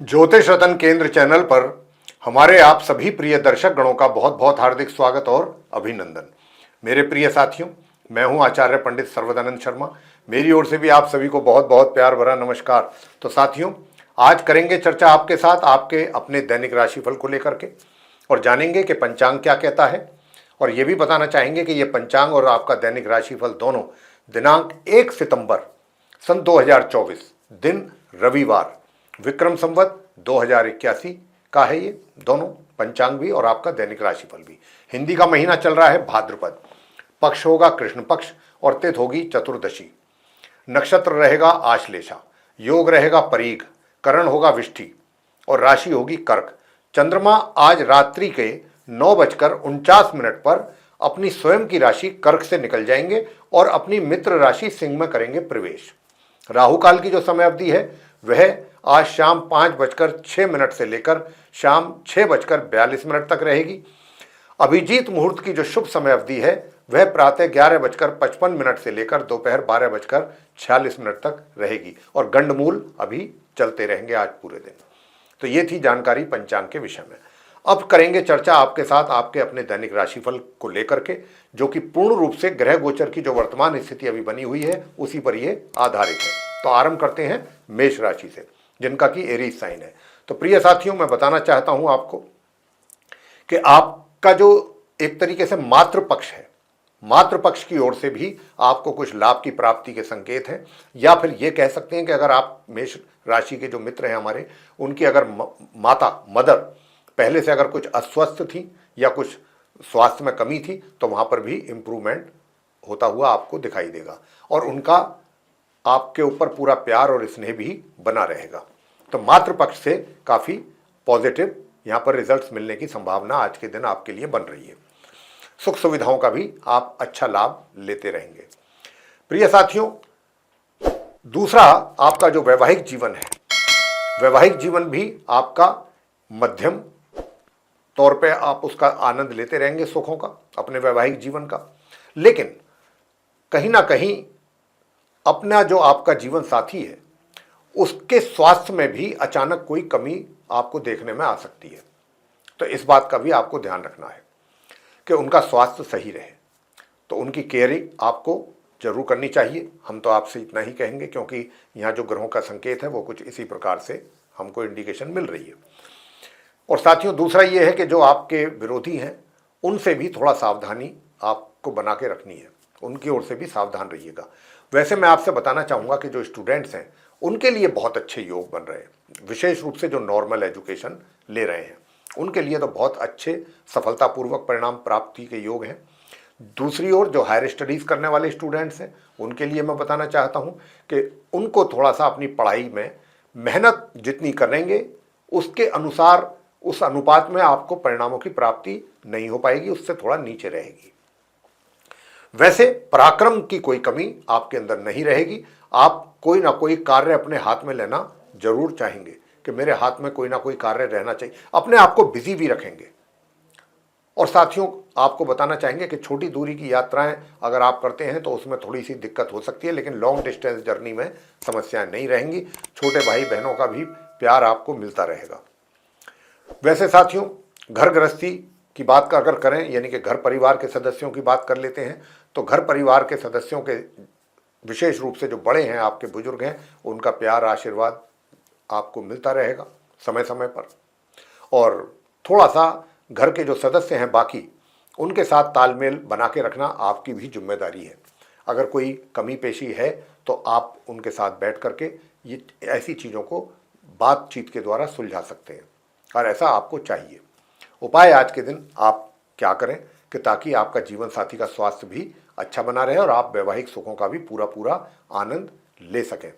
ज्योतिष रतन केंद्र चैनल पर हमारे आप सभी प्रिय दर्शक गणों का बहुत बहुत हार्दिक स्वागत और अभिनंदन। मेरे प्रिय साथियों, मैं हूं आचार्य पंडित सर्वदानंद शर्मा। मेरी ओर से भी आप सभी को बहुत बहुत प्यार भरा नमस्कार। तो साथियों, आज करेंगे चर्चा आपके साथ आपके अपने दैनिक राशिफल को लेकर के और जानेंगे कि पंचांग क्या कहता है, और ये भी बताना चाहेंगे कि ये पंचांग और आपका दैनिक राशिफल दोनों दिनांक 1 सितंबर सन 2024 दिन रविवार विक्रम संवत 2081 का है। ये दोनों पंचांग भी और आपका दैनिक राशिफल भी। हिंदी का महीना चल रहा है भाद्रपद, पक्ष होगा कृष्ण पक्ष और तिथि होगी चतुर्दशी, नक्षत्र रहेगा आश्लेषा, योग रहेगा परीघ, करण होगा विष्ठि और राशि होगी कर्क। चंद्रमा आज रात्रि के 9:49 पर अपनी स्वयं की राशि कर्क से निकल जाएंगे और अपनी मित्र राशि सिंह में करेंगे प्रवेश। राहु काल की जो समय अवधि है वह आज शाम 5:06 से लेकर शाम 6:42 तक रहेगी। अभिजीत मुहूर्त की जो शुभ समय अवधि है वह प्रातः 11:55 से लेकर दोपहर 12:46 तक रहेगी और गंडमूल अभी चलते रहेंगे आज पूरे दिन। तो ये थी जानकारी पंचांग के विषय में। अब करेंगे चर्चा आपके साथ आपके अपने दैनिक राशिफल को लेकर के, जो कि पूर्ण रूप से ग्रह गोचर की जो वर्तमान स्थिति अभी बनी हुई है उसी पर ये आधारित है। तो आरंभ करते हैं मेष राशि से, जिनका कि एरीज साइन है। तो प्रिय साथियों, मैं बताना चाहता हूं आपको कि आपका जो एक तरीके से मातृ पक्ष है, मातृ पक्ष की ओर से भी आपको कुछ लाभ की प्राप्ति के संकेत हैं, या फिर ये कह सकते हैं कि अगर आप मेष राशि के जो मित्र हैं हमारे, उनकी अगर माता मदर पहले से अगर कुछ अस्वस्थ थी या कुछ स्वास्थ्य में कमी थी तो वहां पर भी इंप्रूवमेंट होता हुआ आपको दिखाई देगा और उनका आपके ऊपर पूरा प्यार और स्नेह भी बना रहेगा। तो मातृपक्ष से काफ़ी पॉजिटिव यहाँ पर रिजल्ट्स मिलने की संभावना आज के दिन आपके लिए बन रही है। सुख सुविधाओं का भी आप अच्छा लाभ लेते रहेंगे। प्रिय साथियों, दूसरा आपका जो वैवाहिक जीवन है, वैवाहिक जीवन भी आपका मध्यम तौर पे आप उसका आनंद लेते रहेंगे, सुखों का, अपने वैवाहिक जीवन का। लेकिन कहीं ना कहीं अपना जो आपका जीवन साथी है उसके स्वास्थ्य में भी अचानक कोई कमी आपको देखने में आ सकती है। तो इस बात का भी आपको ध्यान रखना है कि उनका स्वास्थ्य सही रहे। तो उनकी केयरिंग आपको जरूर करनी चाहिए। हम तो आपसे इतना ही कहेंगे क्योंकि यहाँ जो ग्रहों का संकेत है वो कुछ इसी प्रकार से हमको इंडिकेशन मिल रही है। और साथियों, दूसरा ये है कि जो आपके विरोधी हैं उनसे भी थोड़ा सावधानी आपको बना के रखनी है, उनकी ओर से भी सावधान रहिएगा। वैसे मैं आपसे बताना चाहूँगा कि जो स्टूडेंट्स हैं उनके लिए बहुत अच्छे योग बन रहे हैं, विशेष रूप से जो नॉर्मल एजुकेशन ले रहे हैं उनके लिए तो बहुत अच्छे सफलतापूर्वक परिणाम प्राप्ति के योग हैं। दूसरी ओर जो हायर स्टडीज़ करने वाले स्टूडेंट्स हैं उनके लिए मैं बताना चाहता हूँ कि उनको थोड़ा सा अपनी पढ़ाई में मेहनत जितनी करेंगे उसके अनुसार, उस अनुपात में आपको परिणामों की प्राप्ति नहीं हो पाएगी, उससे थोड़ा नीचे रहेगी। वैसे पराक्रम की कोई कमी आपके अंदर नहीं रहेगी। आप कोई ना कोई कार्य अपने हाथ में लेना जरूर चाहेंगे कि मेरे हाथ में कोई ना कोई कार्य रहना चाहिए, अपने आप को बिजी भी रखेंगे। और साथियों, आपको बताना चाहेंगे कि छोटी दूरी की यात्राएं अगर आप करते हैं तो उसमें थोड़ी सी दिक्कत हो सकती है, लेकिन लॉन्ग डिस्टेंस जर्नी में समस्याएं नहीं रहेंगी। छोटे भाई बहनों का भी प्यार आपको मिलता रहेगा। वैसे साथियों, घर गृहस्थी की बात का अगर करें, यानी कि घर परिवार के सदस्यों की बात कर लेते हैं, तो घर परिवार के सदस्यों के विशेष रूप से जो बड़े हैं, आपके बुजुर्ग हैं, उनका प्यार आशीर्वाद आपको मिलता रहेगा समय समय पर। और थोड़ा सा घर के जो सदस्य हैं बाकी, उनके साथ तालमेल बना के रखना आपकी भी जिम्मेदारी है। अगर कोई कमी पेशी है तो आप उनके साथ बैठ करके ये ऐसी चीज़ों को बातचीत के द्वारा सुलझा सकते हैं, और ऐसा आपको चाहिए। उपाय आज के दिन आप क्या करें कि ताकि आपका जीवन साथी का स्वास्थ्य भी अच्छा बना रहे और आप वैवाहिक सुखों का भी पूरा पूरा आनंद ले सकें।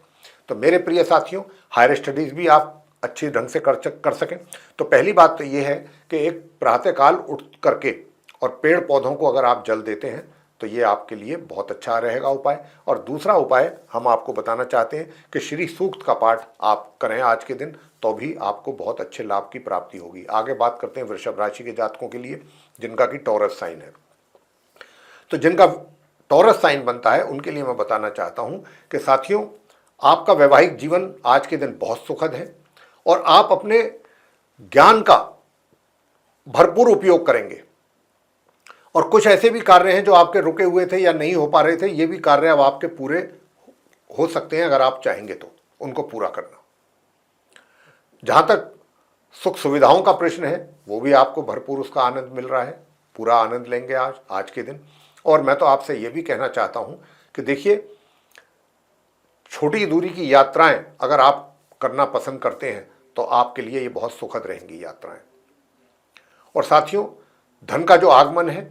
तो मेरे प्रिय साथियों, हायर स्टडीज़ भी आप अच्छी ढंग से कर सकें तो पहली बात तो ये है कि एक प्रातःकाल उठ करके और पेड़ पौधों को अगर आप जल देते हैं तो ये आपके लिए बहुत अच्छा रहेगा उपाय। और दूसरा उपाय हम आपको बताना चाहते हैं कि श्री सूक्त का पाठ आप करें आज के दिन, तो भी आपको बहुत अच्छे लाभ की प्राप्ति होगी। आगे बात करते हैं वृषभ राशि के जातकों के लिए, जिनका कि टॉरस साइन है। तो जिनका टॉरस साइन बनता है उनके लिए मैं बताना चाहता हूं कि साथियों, आपका वैवाहिक जीवन आज के दिन बहुत सुखद है और आप अपने ज्ञान का भरपूर उपयोग करेंगे। और कुछ ऐसे भी कार्य हैं जो आपके रुके हुए थे या नहीं हो पा रहे थे, ये भी कार्य अब आपके पूरे हो सकते हैं अगर आप चाहेंगे तो उनको पूरा करना। जहां तक सुख सुविधाओं का प्रश्न है, वो भी आपको भरपूर उसका आनंद मिल रहा है, पूरा आनंद लेंगे आज के दिन। और मैं तो आपसे ये भी कहना चाहता हूं कि देखिए, छोटी दूरी की यात्राएं अगर आप करना पसंद करते हैं तो आपके लिए ये बहुत सुखद रहेंगी यात्राएं। और साथियों, धन का जो आगमन है,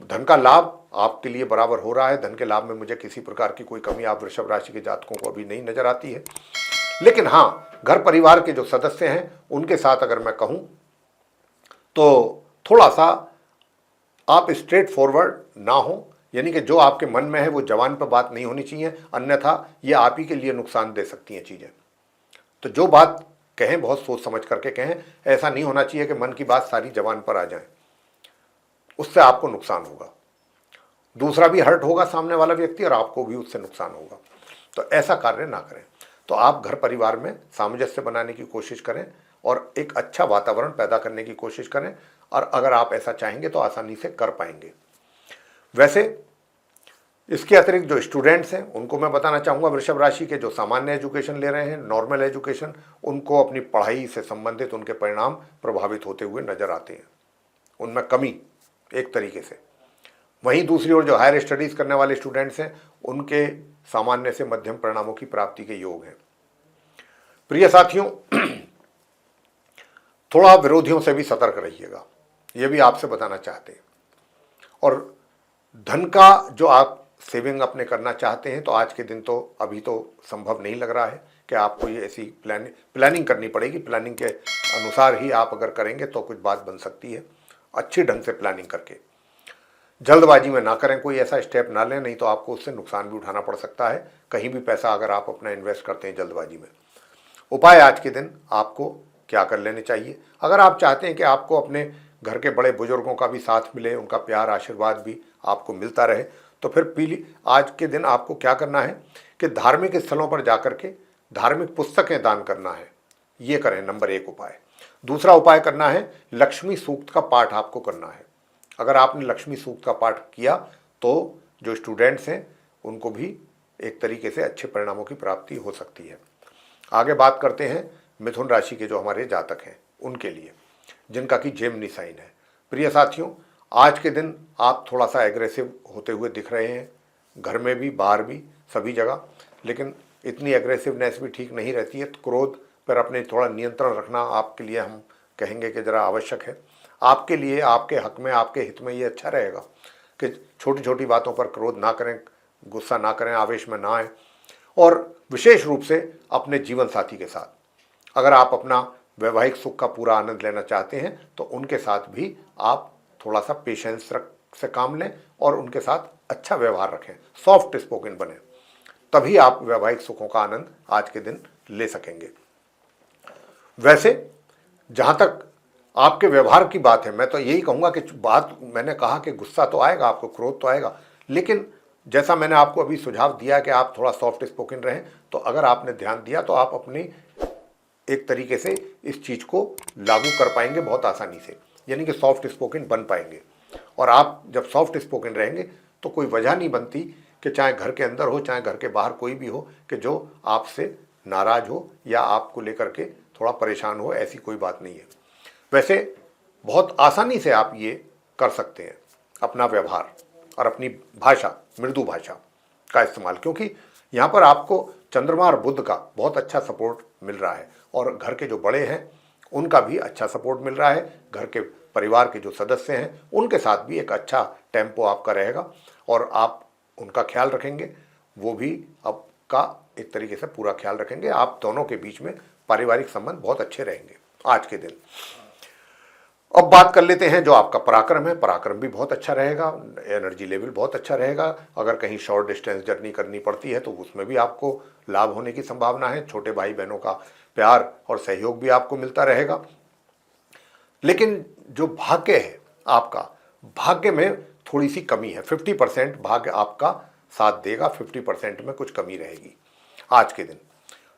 धन का लाभ आपके लिए बराबर हो रहा है। धन के लाभ में मुझे किसी प्रकार की कोई कमी आप वृषभ राशि के जातकों को अभी नहीं नजर आती है। लेकिन हाँ, घर परिवार के जो सदस्य हैं उनके साथ अगर मैं कहूं तो थोड़ा सा आप स्ट्रेट फॉरवर्ड ना हो, यानी कि जो आपके मन में है वो जवान पर बात नहीं होनी चाहिए, अन्यथा ये आप ही के लिए नुकसान दे सकती हैं चीज़ें। तो जो बात कहें बहुत सोच समझ करके कहें, ऐसा नहीं होना चाहिए कि मन की बात सारी जवान पर आ जाए, उससे आपको नुकसान होगा, दूसरा भी हर्ट होगा सामने वाला व्यक्ति और आपको भी उससे नुकसान होगा। तो ऐसा कार्य ना करें। तो आप घर परिवार में सामंजस्य बनाने की कोशिश करें और एक अच्छा वातावरण पैदा करने की कोशिश करें, और अगर आप ऐसा चाहेंगे तो आसानी से कर पाएंगे। वैसे इसके अतिरिक्त जो स्टूडेंट्स हैं उनको मैं बताना चाहूँगा, वृषभ राशि के जो सामान्य एजुकेशन ले रहे हैं, नॉर्मल एजुकेशन, उनको अपनी पढ़ाई से संबंधित उनके परिणाम प्रभावित होते हुए नजर आते हैं, उनमें कमी एक तरीके से। वहीं दूसरी ओर जो हायर स्टडीज़ करने वाले स्टूडेंट्स हैं उनके सामान्य से मध्यम परिणामों की प्राप्ति के योग हैं। प्रिय साथियों, थोड़ा विरोधियों से भी सतर्क रहिएगा, ये भी आपसे बताना चाहते हैं। और धन का जो आप सेविंग अपने करना चाहते हैं तो आज के दिन तो अभी तो संभव नहीं लग रहा है कि आपको ये ऐसी प्लानिंग करनी पड़ेगी। प्लानिंग के अनुसार ही आप अगर करेंगे तो कुछ बात बन सकती है, अच्छी ढंग से प्लानिंग करके। जल्दबाजी में ना करें, कोई ऐसा स्टेप ना लें, नहीं तो आपको उससे नुकसान भी उठाना पड़ सकता है, कहीं भी पैसा अगर आप अपना इन्वेस्ट करते हैं जल्दबाजी में। उपाय आज के दिन आपको क्या कर लेने चाहिए? अगर आप चाहते हैं कि आपको अपने घर के बड़े बुजुर्गों का भी साथ मिले, उनका प्यार आशीर्वाद भी आपको मिलता रहे, तो फिर आज के दिन आपको क्या करना है कि धार्मिक स्थलों पर जाकर के धार्मिक पुस्तकें दान करना है। ये करें, नंबर 1 उपाय। दूसरा उपाय करना है, लक्ष्मी सूक्त का पाठ आपको करना है। अगर आपने लक्ष्मी सूक्त का पाठ किया तो जो स्टूडेंट्स हैं उनको भी एक तरीके से अच्छे परिणामों की प्राप्ति हो सकती है। आगे बात करते हैं मिथुन राशि के जो हमारे जातक हैं उनके लिए, जिनका कि जेमिनी साइन है। प्रिय साथियों, आज के दिन आप थोड़ा सा एग्रेसिव होते हुए दिख रहे हैं, घर में भी बाहर भी सभी जगह, लेकिन इतनी एग्रेसिवनेस भी ठीक नहीं रहती है। क्रोध पर अपने थोड़ा नियंत्रण रखना आपके लिए हम कहेंगे कि ज़रा आवश्यक है। आपके लिए, आपके हक में, आपके हित में ये अच्छा रहेगा कि छोटी छोटी बातों पर क्रोध ना करें, गुस्सा ना करें, आवेश में ना आए। और विशेष रूप से अपने जीवन साथी के साथ अगर आप अपना वैवाहिक सुख का पूरा आनंद लेना चाहते हैं तो उनके साथ भी आप थोड़ा सा पेशेंस से काम लें और उनके साथ अच्छा व्यवहार रखें, सॉफ्ट स्पोकन बने, तभी आप वैवाहिक सुखों का आनंद आज के दिन ले सकेंगे। वैसे जहां तक आपके व्यवहार की बात है, मैं तो यही कहूँगा कि बात मैंने कहा कि गुस्सा तो आएगा आपको, क्रोध तो आएगा, लेकिन जैसा मैंने आपको अभी सुझाव दिया कि आप थोड़ा सॉफ्ट स्पोकन रहें, तो अगर आपने ध्यान दिया तो आप अपनी एक तरीके से इस चीज़ को लागू कर पाएंगे बहुत आसानी से, यानी कि सॉफ्ट स्पोकन बन पाएंगे। और आप जब सॉफ्ट स्पोकन रहेंगे तो कोई वजह नहीं बनती कि चाहे घर के अंदर हो चाहे घर के बाहर कोई भी हो कि जो आपसे नाराज़ हो या आपको लेकर के थोड़ा परेशान हो, ऐसी कोई बात नहीं है। वैसे बहुत आसानी से आप ये कर सकते हैं अपना व्यवहार और अपनी भाषा, मृदु भाषा का इस्तेमाल, क्योंकि यहाँ पर आपको चंद्रमा और बुध का बहुत अच्छा सपोर्ट मिल रहा है और घर के जो बड़े हैं उनका भी अच्छा सपोर्ट मिल रहा है। घर के परिवार के जो सदस्य हैं उनके साथ भी एक अच्छा टेम्पो आपका रहेगा और आप उनका ख्याल रखेंगे, वो भी आपका एक तरीके से पूरा ख्याल रखेंगे। आप दोनों के बीच में पारिवारिक संबंध बहुत अच्छे रहेंगे आज के दिन। अब बात कर लेते हैं जो आपका पराक्रम है। पराक्रम भी बहुत अच्छा रहेगा, एनर्जी लेवल बहुत अच्छा रहेगा। अगर कहीं शॉर्ट डिस्टेंस जर्नी करनी पड़ती है तो उसमें भी आपको लाभ होने की संभावना है। छोटे भाई बहनों का प्यार और सहयोग भी आपको मिलता रहेगा। लेकिन जो भाग्य है आपका, भाग्य में थोड़ी सी कमी है। 50% भाग्य आपका साथ देगा, 50% में कुछ कमी रहेगी आज के दिन।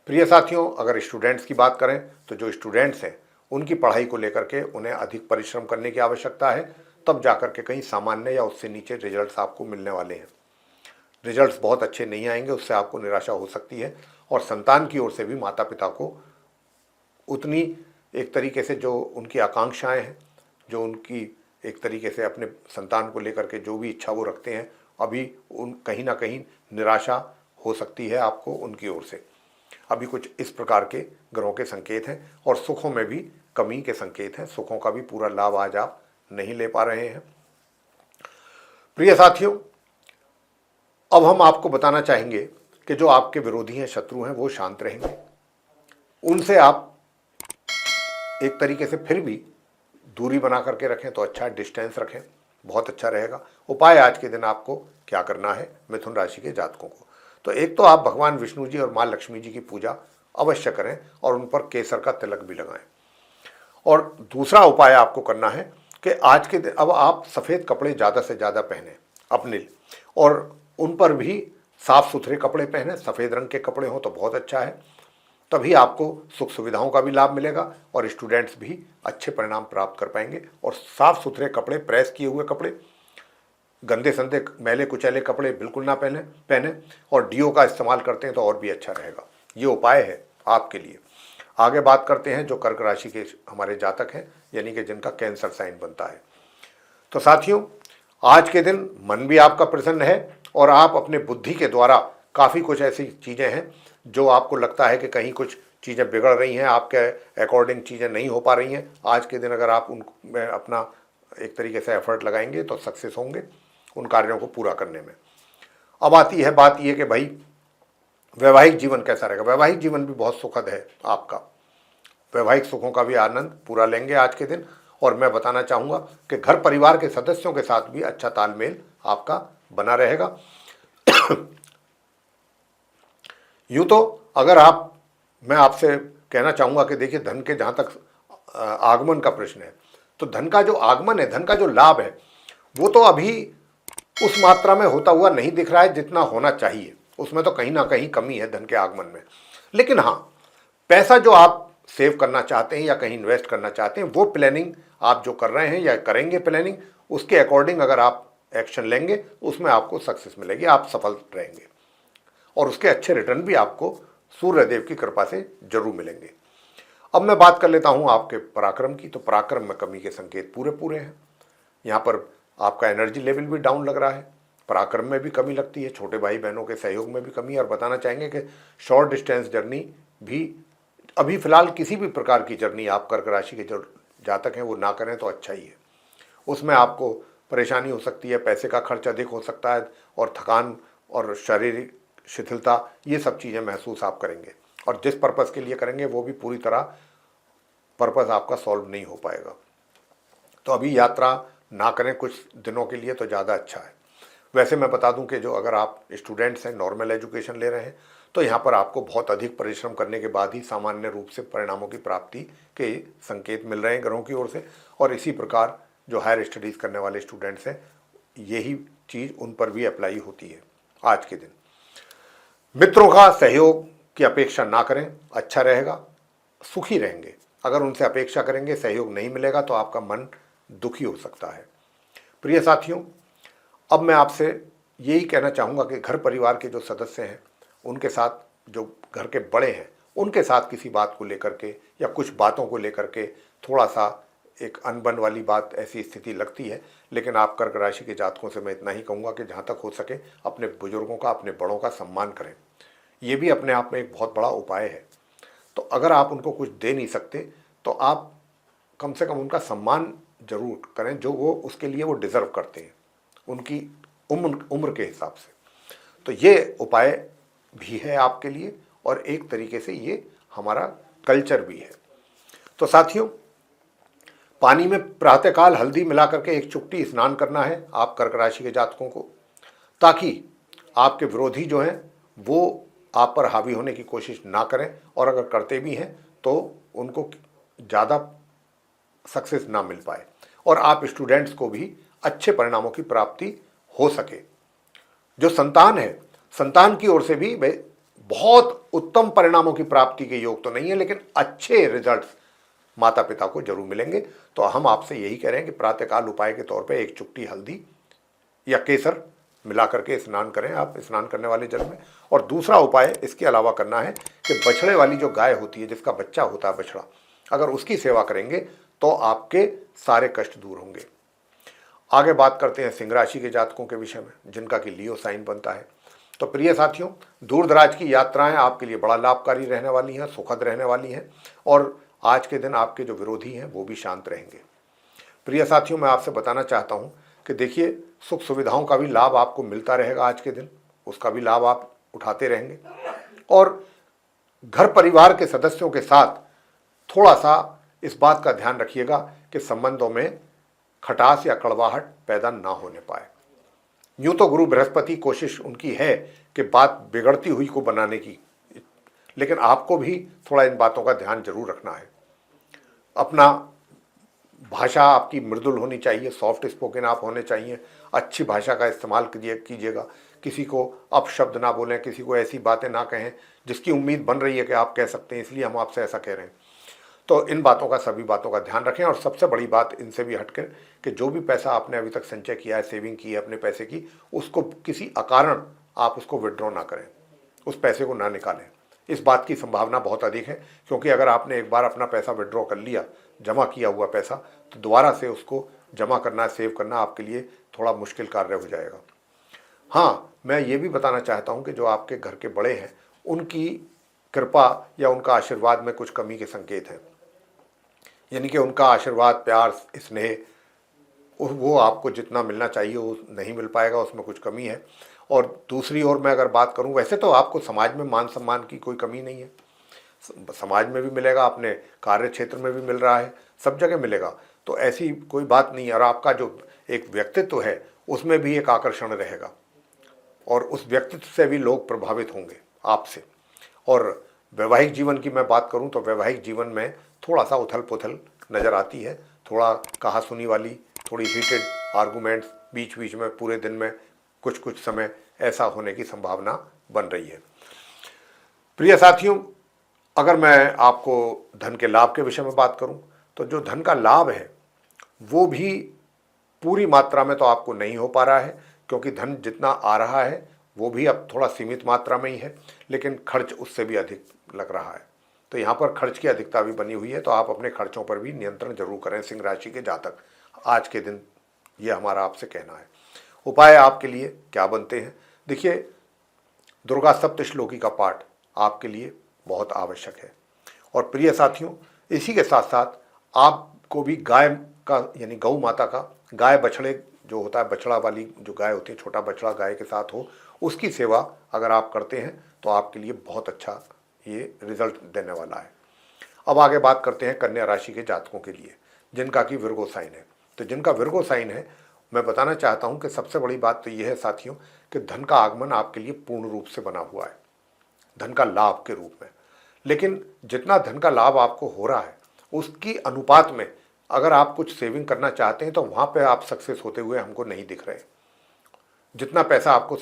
प्रिय साथियों, अगर स्टूडेंट्स की बात करें तो जो स्टूडेंट्स हैं उनकी पढ़ाई को लेकर के उन्हें अधिक परिश्रम करने की आवश्यकता है, तब जाकर के कहीं सामान्य या उससे नीचे रिजल्ट्स आपको मिलने वाले हैं। रिजल्ट्स बहुत अच्छे नहीं आएंगे, उससे आपको निराशा हो सकती है। और संतान की ओर से भी माता पिता को उतनी एक तरीके से जो उनकी आकांक्षाएं हैं, जो उनकी एक तरीके से अपने संतान को लेकर के जो भी इच्छा वो रखते हैं, अभी उन कहीं ना कहीं निराशा हो सकती है आपको उनकी ओर से। अभी कुछ इस प्रकार के ग्रहों के संकेत हैं और सुखों में भी कमी के संकेत हैं। सुखों का भी पूरा लाभ आज आप नहीं ले पा रहे हैं। प्रिय साथियों, अब हम आपको बताना चाहेंगे कि जो आपके विरोधी हैं, शत्रु हैं, वो शांत रहेंगे। उनसे आप एक तरीके से फिर भी दूरी बना करके रखें तो अच्छा, डिस्टेंस रखें, बहुत अच्छा रहेगा। उपाय आज के दिन आपको क्या करना है मिथुन राशि के जातकों को, तो एक तो आप भगवान विष्णु जी और माँ लक्ष्मी जी की पूजा अवश्य करें और उन पर केसर का तिलक भी लगाएं। और दूसरा उपाय आपको करना है कि आज के दिन अब आप सफ़ेद कपड़े ज़्यादा से ज़्यादा पहने अपने, और उन पर भी साफ़ सुथरे कपड़े पहने। सफ़ेद रंग के कपड़े हों तो बहुत अच्छा है, तभी आपको सुख सुविधाओं का भी लाभ मिलेगा और स्टूडेंट्स भी अच्छे परिणाम प्राप्त कर पाएंगे। और साफ़ सुथरे कपड़े, प्रेस किए हुए कपड़े, गंदे संदे मैले कुचैले कपड़े बिल्कुल ना पहने और डीओ का इस्तेमाल करते हैं तो और भी अच्छा रहेगा। ये उपाय है आपके लिए। आगे बात करते हैं जो कर्क राशि के हमारे जातक हैं, यानी कि जिनका कैंसर साइन बनता है। तो साथियों, आज के दिन मन भी आपका प्रसन्न है और आप अपने बुद्धि के द्वारा काफ़ी कुछ ऐसी चीज़ें हैं जो आपको लगता है कि कहीं कुछ चीज़ें बिगड़ रही हैं, आपके अकॉर्डिंग चीज़ें नहीं हो पा रही हैं। आज के दिन अगर आप उनमें अपना एक तरीके से एफर्ट लगाएंगे तो सक्सेस होंगे उन कार्यों को पूरा करने में। अब आती है बात यह कि भाई वैवाहिक जीवन कैसा रहेगा। वैवाहिक जीवन भी बहुत सुखद है आपका, वैवाहिक सुखों का भी आनंद पूरा लेंगे आज के दिन। और मैं बताना चाहूँगा कि घर परिवार के सदस्यों के साथ भी अच्छा तालमेल आपका बना रहेगा। यूँ तो अगर मैं आपसे कहना चाहूँगा कि देखिए, धन के जहाँ तक आगमन का प्रश्न है, तो धन का जो आगमन है, धन का जो लाभ है, वो तो अभी उस मात्रा में होता हुआ नहीं दिख रहा है जितना होना चाहिए। उसमें तो कहीं ना कहीं कमी है धन के आगमन में। लेकिन हाँ, पैसा जो आप सेव करना चाहते हैं या कहीं इन्वेस्ट करना चाहते हैं, वो प्लानिंग आप जो कर रहे हैं या करेंगे प्लानिंग, उसके अकॉर्डिंग अगर आप एक्शन लेंगे उसमें आपको सक्सेस मिलेगी, आप सफल रहेंगे और उसके अच्छे रिटर्न भी आपको सूर्यदेव की कृपा से जरूर मिलेंगे। अब मैं बात कर लेता हूं आपके पराक्रम की। तो पराक्रम में कमी के संकेत पूरे पूरे हैं। यहाँ पर आपका एनर्जी लेवल भी डाउन लग रहा है, पराक्रम में भी कमी लगती है, छोटे भाई बहनों के सहयोग में भी कमी है। और बताना चाहेंगे कि शॉर्ट डिस्टेंस जर्नी भी अभी फिलहाल किसी भी प्रकार की जर्नी आप कर्क राशि के जो जातक हैं वो ना करें तो अच्छा ही है। उसमें आपको परेशानी हो सकती है, पैसे का खर्च अधिक हो सकता है और थकान और शारीरिक शिथिलता, ये सब चीज़ें महसूस आप करेंगे। और जिस पर्पज़ के लिए करेंगे वो भी पूरी तरह पर्पज़ आपका सॉल्व नहीं हो पाएगा। तो अभी यात्रा ना करें कुछ दिनों के लिए तो ज़्यादा अच्छा है। वैसे मैं बता दूं कि जो अगर आप स्टूडेंट्स हैं, नॉर्मल एजुकेशन ले रहे हैं, तो यहाँ पर आपको बहुत अधिक परिश्रम करने के बाद ही सामान्य रूप से परिणामों की प्राप्ति के संकेत मिल रहे हैं ग्रहों की ओर से। और इसी प्रकार जो हायर स्टडीज़ करने वाले स्टूडेंट्स हैं, यही चीज़ उन पर भी अप्लाई होती है आज के दिन। मित्रों का सहयोग की अपेक्षा ना करें, अच्छा रहेगा, सुखी रहेंगे। अगर उनसे अपेक्षा करेंगे, सहयोग नहीं मिलेगा तो आपका मन दुखी हो सकता है। प्रिय साथियों, अब मैं आपसे यही कहना चाहूँगा कि घर परिवार के जो सदस्य हैं उनके साथ, जो घर के बड़े हैं उनके साथ किसी बात को लेकर के या कुछ बातों को लेकर के थोड़ा सा एक अनबन वाली बात, ऐसी स्थिति लगती है। लेकिन आप कर्क राशि के जातकों से मैं इतना ही कहूँगा कि जहाँ तक हो सके अपने बुजुर्गों का, अपने बड़ों का सम्मान करें। ये भी अपने आप में एक बहुत बड़ा उपाय है। तो अगर आप उनको कुछ दे नहीं सकते तो आप कम से कम उनका सम्मान जरूर करें, जो वो उसके लिए वो डिज़र्व करते हैं, उनकी उम्र के हिसाब से। तो ये उपाय भी है आपके लिए और एक तरीके से ये हमारा कल्चर भी है। तो साथियों, पानी में प्रातःकाल हल्दी मिला करके एक चुटकी स्नान करना है आप कर्क राशि के जातकों को, ताकि आपके विरोधी जो हैं वो आप पर हावी होने की कोशिश ना करें, और अगर करते भी हैं तो उनको ज़्यादा सक्सेस ना मिल पाए और आप स्टूडेंट्स को भी अच्छे परिणामों की प्राप्ति हो सके। जो संतान है, संतान की ओर से भी बहुत उत्तम परिणामों की प्राप्ति के योग तो नहीं है, लेकिन अच्छे रिजल्ट्स माता पिता को जरूर मिलेंगे। तो हम आपसे यही कह रहे हैं कि प्रातःकाल उपाय के तौर पे 1 चुटकी हल्दी या केसर मिला करके स्नान करें आप स्नान करने वाले जल में। और दूसरा उपाय इसके अलावा करना है कि बछड़े वाली जो गाय होती है, जिसका बच्चा होता है बछड़ा, अगर उसकी सेवा करेंगे तो आपके सारे कष्ट दूर होंगे। आगे बात करते हैं सिंह राशि के जातकों के विषय में, जिनका कि लियो साइन बनता है। तो प्रिय साथियों, दूर दराज की यात्राएं आपके लिए बड़ा लाभकारी रहने वाली हैं, सुखद रहने वाली हैं, और आज के दिन आपके जो विरोधी हैं वो भी शांत रहेंगे। प्रिय साथियों, मैं आपसे बताना चाहता हूं कि देखिए, सुख सुविधाओं का भी लाभ आपको मिलता रहेगा आज के दिन, उसका भी लाभ आप उठाते रहेंगे। और घर परिवार के सदस्यों के साथ थोड़ा सा इस बात का ध्यान रखिएगा कि संबंधों में खटास या कड़वाहट पैदा ना होने पाए। यूं तो गुरु बृहस्पति कोशिश उनकी है कि बात बिगड़ती हुई को बनाने की, लेकिन आपको भी थोड़ा इन बातों का ध्यान जरूर रखना है। अपना भाषा आपकी मृदुल होनी चाहिए, सॉफ्ट स्पोकन आप होने चाहिए, अच्छी भाषा का इस्तेमाल कीजिएगा। किसी को अपशब्द ना बोलें, किसी को ऐसी बातें ना कहें जिसकी उम्मीद बन रही है कि आप कह सकते हैं, इसलिए हम आपसे ऐसा कह रहे हैं। तो इन बातों का, सभी बातों का ध्यान रखें। और सबसे बड़ी बात इनसे भी हटकर कि जो भी पैसा आपने अभी तक संचय किया है, सेविंग की है अपने पैसे की, उसको किसी अकारण आप उसको विड्रॉ ना करें, उस पैसे को ना निकालें। इस बात की संभावना बहुत अधिक है, क्योंकि अगर आपने एक बार अपना पैसा विड्रॉ कर लिया, जमा किया हुआ पैसा, तो दोबारा से उसको जमा करना, सेव करना आपके लिए थोड़ा मुश्किल कार्य हो जाएगा। हाँ, मैं ये भी बताना चाहता हूँ कि जो आपके घर के बड़े हैं, उनकी कृपा या उनका आशीर्वाद में कुछ कमी के संकेत हैं। यानी कि उनका आशीर्वाद, प्यार, स्नेह, वो आपको जितना मिलना चाहिए वो नहीं मिल पाएगा, उसमें कुछ कमी है। और दूसरी ओर मैं अगर बात करूं, वैसे तो आपको समाज में मान सम्मान की कोई कमी नहीं है, समाज में भी मिलेगा, अपने कार्य क्षेत्र में भी मिल रहा है, सब जगह मिलेगा, तो ऐसी कोई बात नहीं है। और आपका जो एक व्यक्तित्व है उसमें भी एक आकर्षण रहेगा, और उस व्यक्तित्व से भी लोग प्रभावित होंगे आपसे। और वैवाहिक जीवन की मैं बात करूं तो वैवाहिक जीवन में थोड़ा सा उथल पुथल नज़र आती है, थोड़ा कहा सुनी वाली, थोड़ी हीटेड आर्गूमेंट्स बीच बीच में, पूरे दिन में कुछ कुछ समय ऐसा होने की संभावना बन रही है। प्रिय साथियों, अगर मैं आपको धन के लाभ के विषय में बात करूं तो जो धन का लाभ है वो भी पूरी मात्रा में तो आपको नहीं हो पा रहा है, क्योंकि धन जितना आ रहा है वो भी अब थोड़ा सीमित मात्रा में ही है, लेकिन खर्च उससे भी अधिक लग रहा है। तो यहाँ पर खर्च की अधिकता भी बनी हुई है, तो आप अपने खर्चों पर भी नियंत्रण जरूर करें सिंह राशि के जातक आज के दिन, ये हमारा आपसे कहना है। उपाय आपके लिए क्या बनते हैं? देखिए, दुर्गा सप्तश्लोकी का पाठ आपके लिए बहुत आवश्यक है। और प्रिय साथियों, इसी के साथ साथ आपको भी गाय का, यानी गौ माता का, गाय बछड़े जो होता है, बछड़ा वाली जो गाय होती है, छोटा बछड़ा गाय के साथ हो, उसकी सेवा अगर आप करते हैं तो आपके लिए बहुत अच्छा ये रिजल्ट देने वाला है। अब आगे बात करते हैं कन्या राशि के जातकों के लिए, जिनका कि विर्गो साइन है। तो जिनका विर्गो साइन है, मैं बताना चाहता हूं कि सबसे बड़ी बात तो यह है साथियों कि धन का आगमन आपके लिए पूर्ण रूप से बना हुआ है, धन का लाभ के रूप में। लेकिन जितना धन का लाभ आपको हो रहा है उसकी अनुपात में अगर आप कुछ सेविंग करना चाहते हैं तो वहां पे आप सक्सेस होते हुए हमको नहीं दिख रहे। जितना पैसा आपको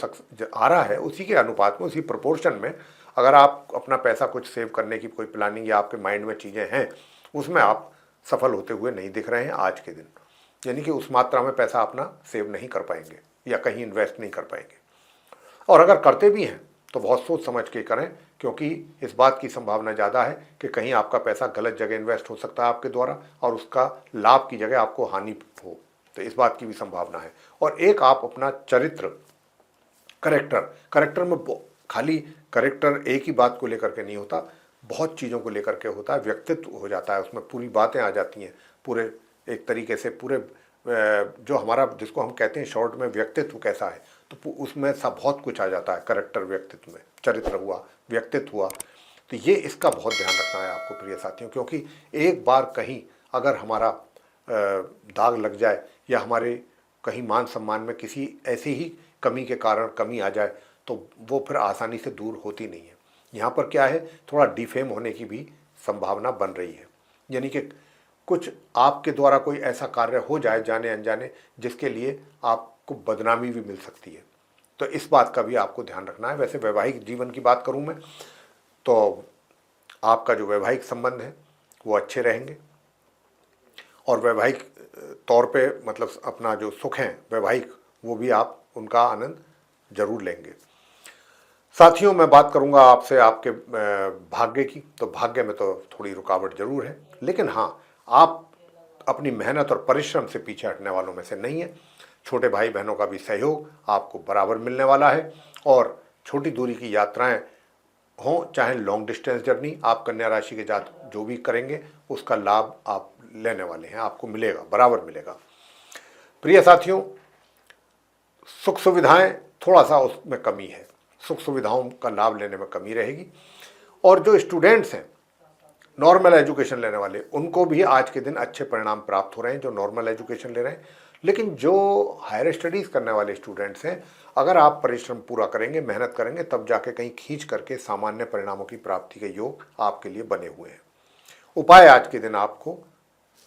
आ रहा है उसी के अनुपात में, उसी प्रोपोर्शन में अगर आप अपना पैसा कुछ सेव करने की कोई प्लानिंग या आपके माइंड में चीज़ें हैं, उसमें आप सफल होते हुए नहीं दिख रहे हैं आज के दिन। यानी कि उस मात्रा में पैसा अपना सेव नहीं कर पाएंगे या कहीं इन्वेस्ट नहीं कर पाएंगे। और अगर करते भी हैं तो बहुत सोच समझ के करें, क्योंकि इस बात की संभावना ज़्यादा है कि कहीं आपका पैसा गलत जगह इन्वेस्ट हो सकता है आपके द्वारा, और उसका लाभ की जगह आपको हानि हो, तो इस बात की भी संभावना है। और एक आप अपना चरित्र, करेक्टर में खाली करेक्टर एक ही बात को लेकर के नहीं होता, बहुत चीज़ों को लेकर के होता है, व्यक्तित्व हो जाता है, उसमें पूरी बातें आ जाती हैं, पूरे एक तरीके से पूरे जो हमारा, जिसको हम कहते हैं शॉर्ट में व्यक्तित्व कैसा है, तो उसमें सब बहुत कुछ आ जाता है करेक्टर, व्यक्तित्व में, चरित्र हुआ, व्यक्तित्व हुआ। तो ये इसका बहुत ध्यान रखना है आपको प्रिय साथियों, क्योंकि एक बार कहीं अगर हमारा दाग लग जाए या हमारे कहीं मान सम्मान में किसी ऐसी ही कमी के कारण कमी आ जाए तो वो फिर आसानी से दूर होती नहीं है। यहाँ पर क्या है, थोड़ा डिफेम होने की भी संभावना बन रही है, यानी कि कुछ आपके द्वारा कोई ऐसा कार्य हो जाए जाने अनजाने जिसके लिए आपको बदनामी भी मिल सकती है। तो इस बात का भी आपको ध्यान रखना है। वैसे वैवाहिक जीवन की बात करूं मैं तो आपका जो वैवाहिक संबंध है वो अच्छे रहेंगे और वैवाहिक तौर पे मतलब अपना जो सुख है वैवाहिक, वो भी आप उनका आनंद जरूर लेंगे। साथियों, मैं बात करूंगा आपसे आपके भाग्य की। तो भाग्य में तो थोड़ी रुकावट जरूर है, लेकिन हाँ, आप अपनी मेहनत और परिश्रम से पीछे हटने वालों में से नहीं है। छोटे भाई बहनों का भी सहयोग आपको बराबर मिलने वाला है और छोटी दूरी की यात्राएं हों, चाहे लॉन्ग डिस्टेंस जर्नी, आप कन्या राशि के जात जो भी करेंगे उसका लाभ आप लेने वाले हैं, आपको मिलेगा, बराबर मिलेगा। प्रिय साथियों, सुख सुविधाएं थोड़ा सा उसमें कमी है, सुख सुविधाओं का लाभ लेने में कमी रहेगी। और जो स्टूडेंट्स हैं नॉर्मल एजुकेशन लेने वाले, उनको भी आज के दिन अच्छे परिणाम प्राप्त हो रहे हैं जो नॉर्मल एजुकेशन ले रहे हैं। लेकिन जो हायर स्टडीज़ करने वाले स्टूडेंट्स हैं, अगर आप परिश्रम पूरा करेंगे, मेहनत करेंगे, तब जाके कहीं खींच करके सामान्य परिणामों की प्राप्ति के योग आपके लिए बने हुए हैं। उपाय आज के दिन आपको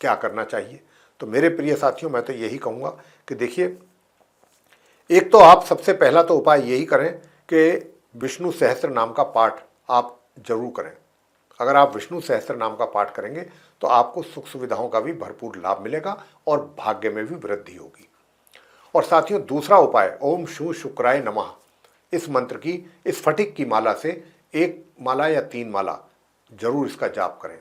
क्या करना चाहिए? तो मेरे प्रिय साथियों, मैं तो यही कहूँगा कि देखिए, एक तो आप सबसे पहला तो उपाय यही करें कि विष्णु सहस्त्र नाम का पाठ आप जरूर करें। अगर आप विष्णु सहस्त्र नाम का पाठ करेंगे तो आपको सुख सुविधाओं का भी भरपूर लाभ मिलेगा और भाग्य में भी वृद्धि होगी। और साथियों, दूसरा उपाय, ओम शू शुक्राय नमः, इस मंत्र की, इस फटिक की माला से 1 माला या 3 माला जरूर इसका जाप करें।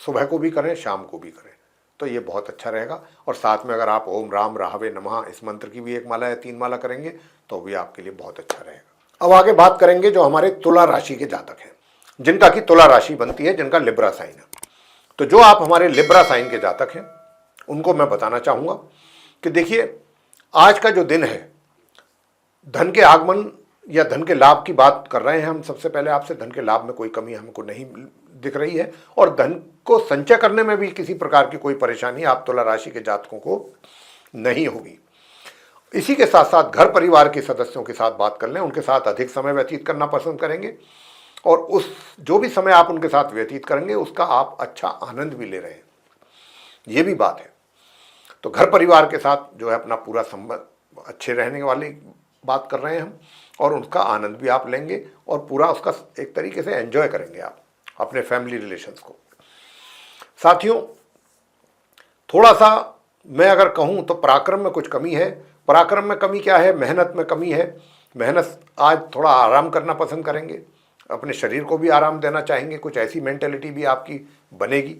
सुबह को भी करें, शाम को भी करें, तो ये बहुत अच्छा रहेगा। और साथ में अगर आप ओम राम राहवे नमः इस मंत्र की भी 1 माला या 3 माला करेंगे तो भी आपके लिए बहुत अच्छा रहेगा। अब आगे बात करेंगे जो हमारे तुला राशि के जातक हैं, जिनका की तुला राशि बनती है, जिनका लिब्रा साइन है। तो जो आप हमारे लिब्रा साइन के जातक हैं, उनको मैं बताना चाहूंगा कि देखिए, आज का जो दिन है, धन के आगमन या धन के लाभ की बात कर रहे हैं हम। सबसे पहले आपसे, धन के लाभ में कोई कमी हमको नहीं दिख रही है और धन को संचय करने में भी किसी प्रकार की कोई परेशानी आप तुला राशि के जातकों को नहीं होगी। इसी के साथ साथ घर परिवार के सदस्यों के साथ बात कर लें, उनके साथ अधिक समय व्यतीत करना पसंद करेंगे और उस जो भी समय आप उनके साथ व्यतीत करेंगे उसका आप अच्छा आनंद भी ले रहे हैं, ये भी बात है। तो घर परिवार के साथ जो है अपना पूरा संबंध अच्छे रहने वाली बात कर रहे हैं हम, और उनका आनंद भी आप लेंगे और पूरा उसका एक तरीके से एंजॉय करेंगे आप अपने फैमिली रिलेशंस को। साथियों, थोड़ा सा मैं अगर कहूं तो पराक्रम में कुछ कमी है। पराक्रम में कमी क्या है? मेहनत में कमी है। मेहनत, आज थोड़ा आराम करना पसंद करेंगे, अपने शरीर को भी आराम देना चाहेंगे, कुछ ऐसी मेंटेलिटी भी आपकी बनेगी।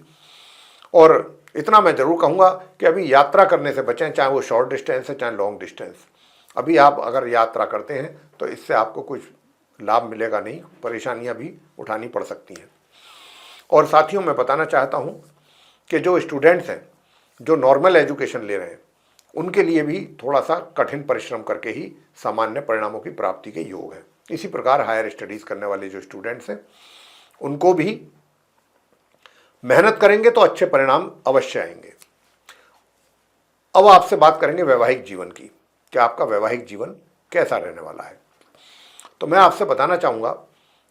और इतना मैं जरूर कहूँगा कि अभी यात्रा करने से बचें, चाहे वो शॉर्ट डिस्टेंस है चाहे लॉन्ग डिस्टेंस। अभी आप अगर यात्रा करते हैं तो इससे आपको कुछ लाभ मिलेगा नहीं, परेशानियां भी उठानी पड़ सकती हैं। और साथियों, मैं बताना चाहता हूं कि जो स्टूडेंट्स हैं जो नॉर्मल एजुकेशन ले रहे हैं, उनके लिए भी थोड़ा सा कठिन परिश्रम करके ही सामान्य परिणामों की प्राप्ति के योग है। इसी प्रकार हायर स्टडीज़ करने वाले जो स्टूडेंट्स हैं, उनको भी मेहनत करेंगे तो अच्छे परिणाम अवश्य आएंगे। अब आपसे बात करेंगे वैवाहिक जीवन की, कि आपका वैवाहिक जीवन कैसा रहने वाला है। तो मैं आपसे बताना चाहूँगा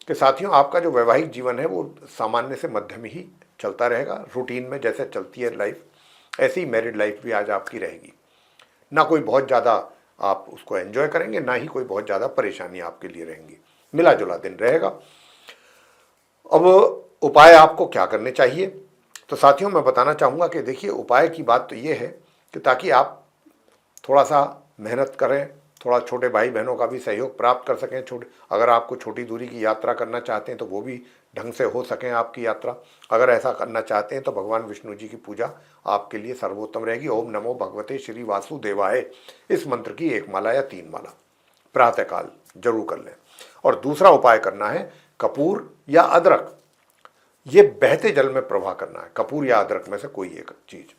कि साथियों, आपका जो वैवाहिक जीवन है वो सामान्य से मध्यम ही चलता रहेगा। रूटीन में जैसे चलती है लाइफ, ऐसी ही मैरिड लाइफ भी आज आपकी रहेगी। ना कोई बहुत ज़्यादा आप उसको एंजॉय करेंगे, ना ही कोई बहुत ज़्यादा परेशानी आपके लिए रहेंगी, मिला जुला दिन रहेगा। अब उपाय आपको क्या करने चाहिए? तो साथियों, मैं बताना चाहूँगा कि देखिए, उपाय की बात तो ये है कि ताकि आप थोड़ा सा मेहनत करें, थोड़ा छोटे भाई बहनों का भी सहयोग प्राप्त कर सकें। अगर आपको छोटी दूरी की यात्रा करना चाहते हैं तो वो भी ढंग से हो सकें आपकी यात्रा। अगर ऐसा करना चाहते हैं तो भगवान विष्णु जी की पूजा आपके लिए सर्वोत्तम रहेगी। ओम नमो भगवते श्री वासुदेवाय, इस मंत्र की 1 माला या 3 माला प्रातःकाल जरूर कर लें। और दूसरा उपाय करना है, कपूर या अदरक, ये बहते जल में प्रवाह करना है, कपूर या अदरक में से कोई एक चीज।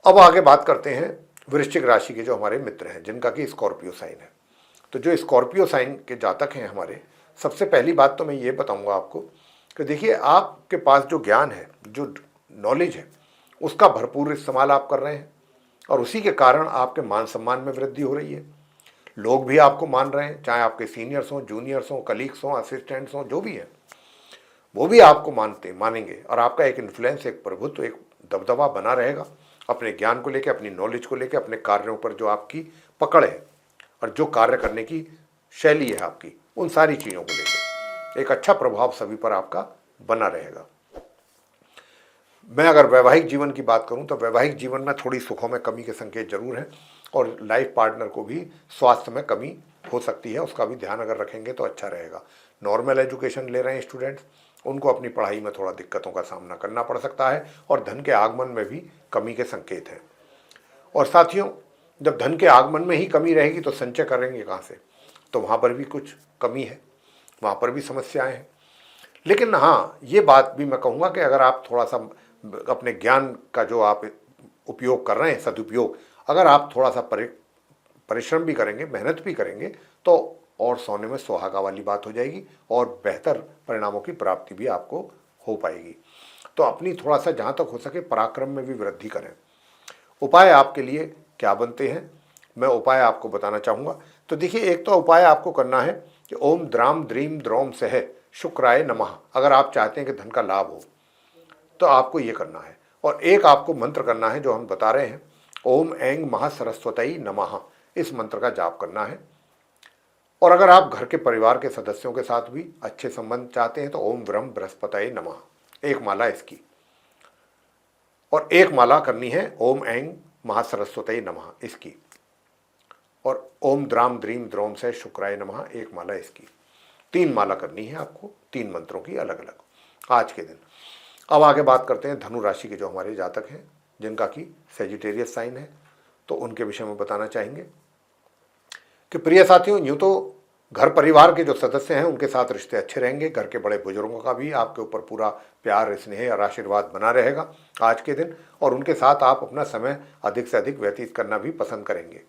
अब आगे बात करते हैं वृश्चिक राशि के जो हमारे मित्र हैं, जिनका कि स्कॉर्पियो साइन है। तो जो स्कॉर्पियो साइन के जातक हैं हमारे, सबसे पहली बात तो मैं ये बताऊंगा आपको कि देखिए, आपके पास जो ज्ञान है, जो नॉलेज है, उसका भरपूर इस्तेमाल आप कर रहे हैं और उसी के कारण आपके मान सम्मान में वृद्धि हो रही है। लोग भी आपको मान रहे हैं, चाहे आपके सीनियर्स हों, जूनियर्स हों, कलीग्स हों, असिस्टेंट्स हों, जो भी हैं, वो भी आपको मानेंगे और आपका एक इन्फ्लुएंस, एक प्रभुत्व, एक दबदबा बना रहेगा अपने ज्ञान को लेकर, अपनी नॉलेज को लेकर, अपने कार्यों पर जो आपकी पकड़ है और जो कार्य करने की शैली है आपकी, उन सारी चीज़ों को लेकर। एक अच्छा प्रभाव सभी पर आपका बना रहेगा। मैं अगर वैवाहिक जीवन की बात करूं तो वैवाहिक जीवन में थोड़ी सुखों में कमी के संकेत जरूर हैं और लाइफ पार्टनर को भी स्वास्थ्य में कमी हो सकती है, उसका भी ध्यान अगर रखेंगे तो अच्छा रहेगा। नॉर्मल एजुकेशन ले रहे हैं स्टूडेंट्स, उनको अपनी पढ़ाई में थोड़ा दिक्कतों का सामना करना पड़ सकता है और धन के आगमन में भी कमी के संकेत हैं। और साथियों, जब धन के आगमन में ही कमी रहेगी तो संचय करेंगे कहाँ से, तो वहाँ पर भी कुछ कमी है, वहाँ पर भी समस्याएं हैं। लेकिन हाँ, ये बात भी मैं कहूँगा कि अगर आप थोड़ा सा अपने ज्ञान का जो आप उपयोग कर रहे हैं, सदुपयोग, अगर आप थोड़ा सा परिश्रम भी करेंगे, मेहनत भी करेंगे तो और सोने में सुहागा वाली बात हो जाएगी और बेहतर परिणामों की प्राप्ति भी आपको हो पाएगी। तो अपनी थोड़ा सा जहाँ तक हो सके पराक्रम में भी वृद्धि करें। उपाय आपके लिए क्या बनते हैं, मैं उपाय आपको बताना चाहूँगा। तो देखिए, एक तो उपाय आपको करना है कि ओम द्राम द्रीम द्रोम सह शुक्राय नमः। अगर आप चाहते हैं कि धन का लाभ हो तो आपको ये करना है। और एक आपको मंत्र करना है जो हम बता रहे हैं, ओम ऐंग महासरस्वती नमः, इस मंत्र का जाप करना है। और अगर आप घर के परिवार के सदस्यों के साथ भी अच्छे संबंध चाहते हैं तो ओम व्रम बृहस्पतये नमः, एक माला इसकी। और एक माला करनी है ओम ऐंग महासरस्वती नमः इसकी। और ओम द्राम द्रीम द्रोम से शुक्राय नमः, एक माला इसकी। 3 माला करनी है आपको, 3 मंत्रों की अलग अलग आज के दिन। अब आगे बात करते हैं धनु राशि के जो हमारे जातक हैं जिनका कि सेजिटेरियस साइन है, तो उनके विषय में बताना चाहेंगे कि प्रिय साथियों, यूँ तो घर परिवार के जो सदस्य हैं उनके साथ रिश्ते अच्छे रहेंगे, घर के बड़े बुजुर्गों का भी आपके ऊपर पूरा प्यार, स्नेह और आशीर्वाद बना रहेगा आज के दिन, और उनके साथ आप अपना समय अधिक से अधिक व्यतीत करना भी पसंद करेंगे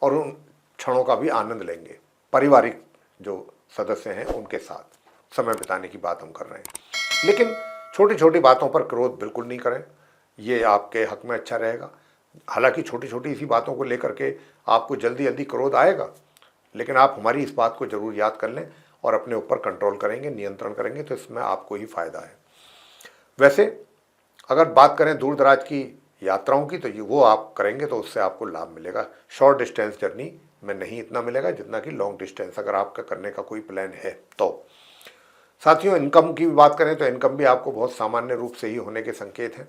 और उन क्षणों का भी आनंद लेंगे। पारिवारिक जो सदस्य हैं उनके साथ समय बिताने की बात हम कर रहे हैं। लेकिन छोटी छोटी बातों पर क्रोध बिल्कुल नहीं करें, ये आपके हक में अच्छा रहेगा। हालांकि छोटी छोटी इसी बातों को लेकर के आपको जल्दी जल्दी क्रोध आएगा, लेकिन आप हमारी इस बात को जरूर याद कर लें और अपने ऊपर कंट्रोल करेंगे, नियंत्रण करेंगे तो इसमें आपको ही फायदा है। वैसे अगर बात करें दूर दराज की यात्राओं की, तो वो आप करेंगे तो उससे आपको लाभ मिलेगा। शॉर्ट डिस्टेंस जर्नी में नहीं इतना मिलेगा जितना कि लॉन्ग डिस्टेंस अगर आपका करने का कोई प्लान है तो। साथियों, इनकम की बात करें तो इनकम भी आपको बहुत सामान्य रूप से ही होने के संकेत हैं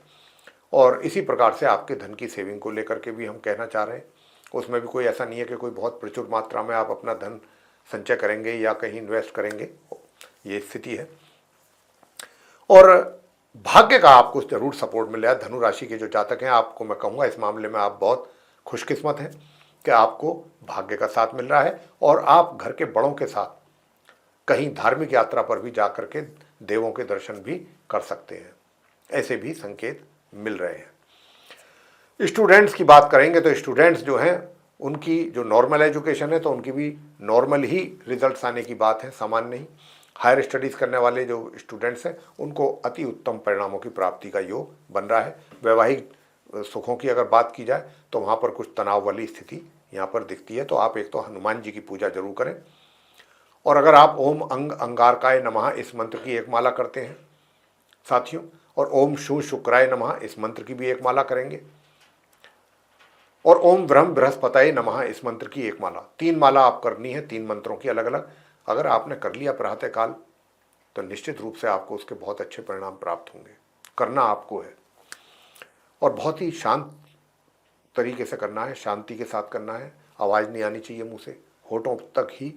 और इसी प्रकार से आपके धन की सेविंग को लेकर के भी हम कहना चाह रहे हैं। उसमें भी कोई ऐसा नहीं है कि कोई बहुत प्रचुर मात्रा में आप अपना धन संचय करेंगे या कहीं इन्वेस्ट करेंगे, ये स्थिति है। और भाग्य का आपको जरूर सपोर्ट मिल रहा है। धनु राशि के जो जातक हैं, आपको मैं कहूँगा इस मामले में आप बहुत खुशकिस्मत हैं कि आपको भाग्य का साथ मिल रहा है और आप घर के बड़ों के साथ कहीं धार्मिक यात्रा पर भी जाकर के देवों के दर्शन भी कर सकते हैं, ऐसे भी संकेत मिल रहे हैं। स्टूडेंट्स की बात करेंगे तो स्टूडेंट्स जो हैं उनकी जो नॉर्मल एजुकेशन है तो उनकी भी नॉर्मल ही रिजल्ट्स आने की बात है, सामान्य नहीं। हायर स्टडीज़ करने वाले जो स्टूडेंट्स हैं उनको अति उत्तम परिणामों की प्राप्ति का योग बन रहा है। वैवाहिक सुखों की अगर बात की जाए तो वहाँ पर कुछ तनाव वाली स्थिति यहाँ पर दिखती है, तो आप एक तो हनुमान जी की पूजा जरूर करें। और अगर आप ओम अंग अंगारकाय नमः इस मंत्र की एक माला करते हैं साथियों, और ओम शू शुक्राय नमः इस मंत्र की भी एक माला करेंगे, और ओम ब्रह्म बृहस्पतये नमः इस मंत्र की एक माला, 3 माला आप करनी है 3 मंत्रों की अलग अलग। अगर आपने कर लिया प्रातः काल तो निश्चित रूप से आपको उसके बहुत अच्छे परिणाम प्राप्त होंगे। करना आपको है और बहुत ही शांत तरीके से करना है, शांति के साथ करना है। आवाज़ नहीं आनी चाहिए मुंह से, होठों तक ही